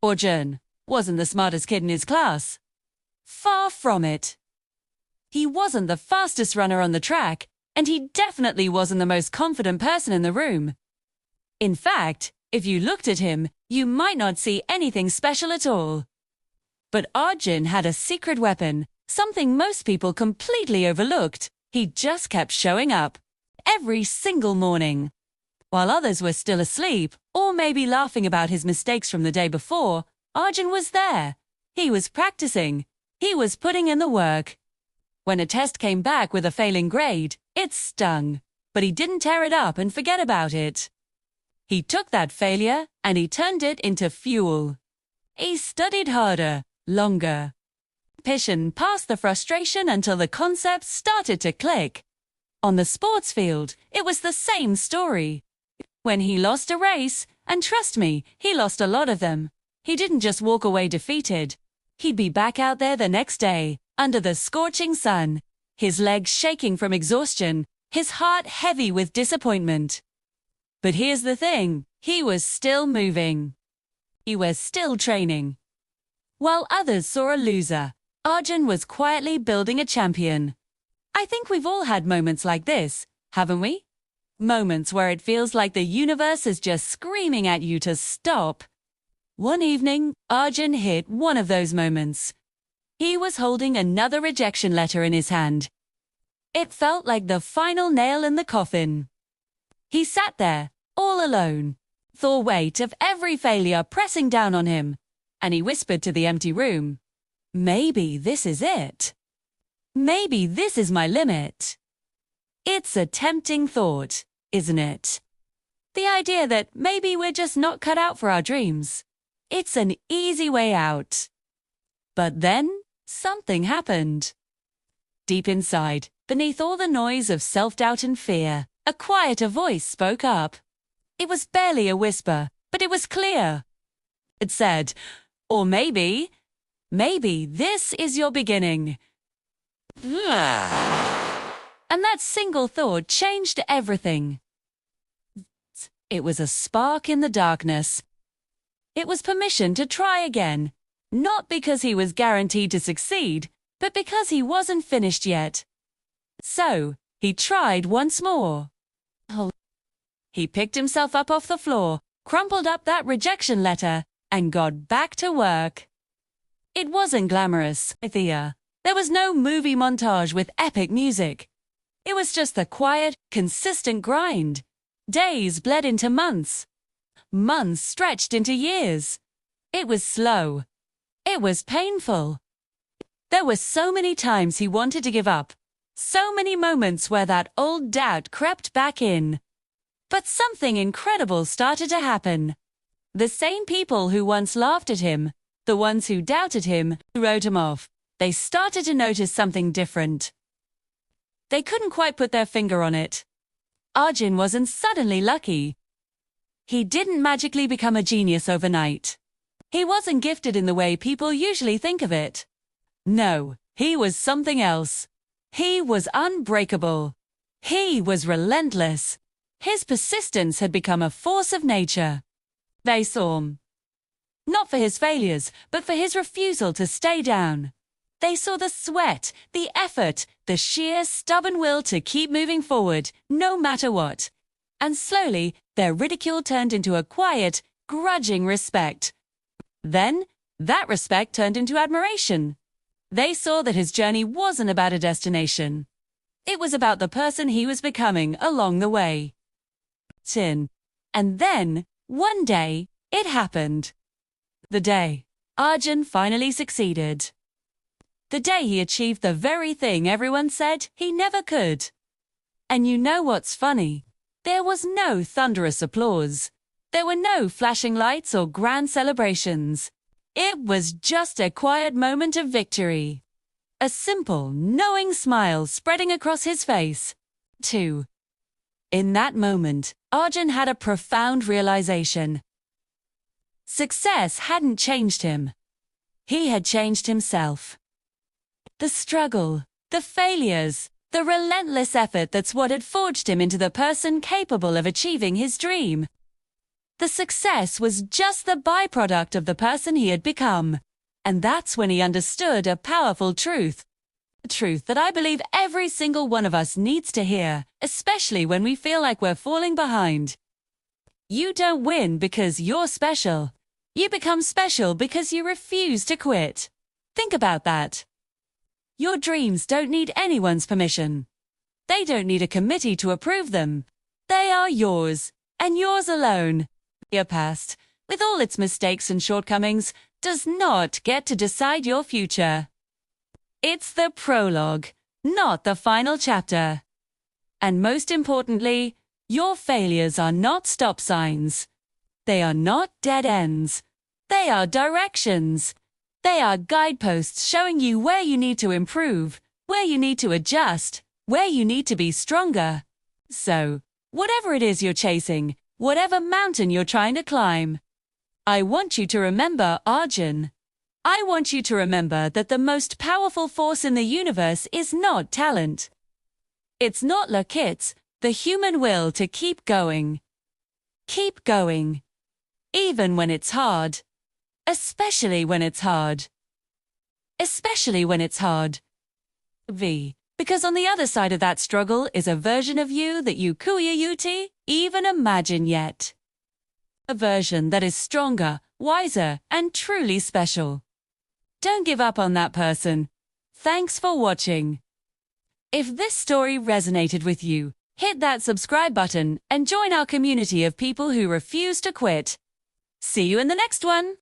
Arjun wasn't the smartest kid in his class. Far from it. He wasn't the fastest runner on the track, and he definitely wasn't the most confident person in the room. In fact, if you looked at him, you might not see anything special at all. But Arjun had a secret weapon, something most people completely overlooked. He just kept showing up, every single morning. While others were still asleep, or maybe laughing about his mistakes from the day before, Arjun was there. He was practicing. He was putting in the work. When a test came back with a failing grade, it stung. But he didn't tear it up and forget about it. He took that failure and he turned it into fuel. He studied harder, longer. Passion past the frustration until the concepts started to click. On the sports field, it was the same story. When he lost a race, and trust me, he lost a lot of them, he didn't just walk away defeated. He'd be back out there the next day, under the scorching sun, his legs shaking from exhaustion, his heart heavy with disappointment. But here's the thing, he was still moving. He was still training. While others saw a loser, Arjun was quietly building a champion. I think we've all had moments like this, haven't we? Moments where it feels like the universe is just screaming at you to stop. One evening, Arjun hit one of those moments. He was holding another rejection letter in his hand. It felt like the final nail in the coffin. He sat there, all alone, the weight of every failure pressing down on him, and he whispered to the empty room, "Maybe this is it. Maybe this is my limit." It's a tempting thought, isn't it? The idea that maybe we're just not cut out for our dreams. It's an easy way out. But then, something happened. Deep inside, beneath all the noise of self-doubt and fear, a quieter voice spoke up. It was barely a whisper, but it was clear. It said, or maybe this is your beginning. And that single thought changed everything. It was a spark in the darkness. It was permission to try again, not because he was guaranteed to succeed, but because he wasn't finished yet. So, he tried once more. He picked himself up off the floor, crumpled up that rejection letter, and got back to work. It wasn't glamorous, Thea. There was no movie montage with epic music. It was just the quiet, consistent grind. Days bled into months. Months stretched into years. It was slow. It was painful. There were so many times he wanted to give up. So many moments where that old doubt crept back in. But something incredible started to happen. The same people who once laughed at him, the ones who doubted him, wrote him off, they started to notice something different. They couldn't quite put their finger on it. Arjun wasn't suddenly lucky. He didn't magically become a genius overnight. He wasn't gifted in the way people usually think of it. No, he was something else. He was unbreakable. He was relentless. His persistence had become a force of nature. They saw him. Not for his failures, but for his refusal to stay down. They saw the sweat, the effort, the sheer stubborn will to keep moving forward, no matter what. And slowly, their ridicule turned into a quiet, grudging respect. Then, that respect turned into admiration. They saw that his journey wasn't about a destination. It was about the person he was becoming along the way. And then, one day, it happened. The day Arjun finally succeeded. The day he achieved the very thing everyone said he never could. And you know what's funny? There was no thunderous applause. There were no flashing lights or grand celebrations. It was just a quiet moment of victory. A simple, knowing smile spreading across his face. In that moment, Arjun had a profound realization. Success hadn't changed him. He had changed himself. The struggle, the failures, the relentless effort, that's what had forged him into the person capable of achieving his dream. The success was just the byproduct of the person he had become. And that's when he understood a powerful truth. A truth that I believe every single one of us needs to hear, especially when we feel like we're falling behind. You don't win because you're special. You become special because you refuse to quit. Think about that. Your dreams don't need anyone's permission. They don't need a committee to approve them. They are yours, and yours alone. Your past, with all its mistakes and shortcomings, does not get to decide your future. It's the prologue, not the final chapter. And most importantly, your failures are not stop signs. They are not dead ends. They are directions. They are guideposts showing you where you need to improve, where you need to adjust, where you need to be stronger. So, whatever it is you're chasing, whatever mountain you're trying to climb, I want you to remember Arjun. I want you to remember that the most powerful force in the universe is not talent. It's not luck, it's the human will to keep going. Keep going. Even when it's hard. Especially when it's hard. Especially when it's hard. Because on the other side of that struggle is a version of you that you couldn't even imagine yet. A version that is stronger, wiser, and truly special. Don't give up on that person. Thanks for watching. If this story resonated with you, hit that subscribe button and join our community of people who refuse to quit. See you in the next one.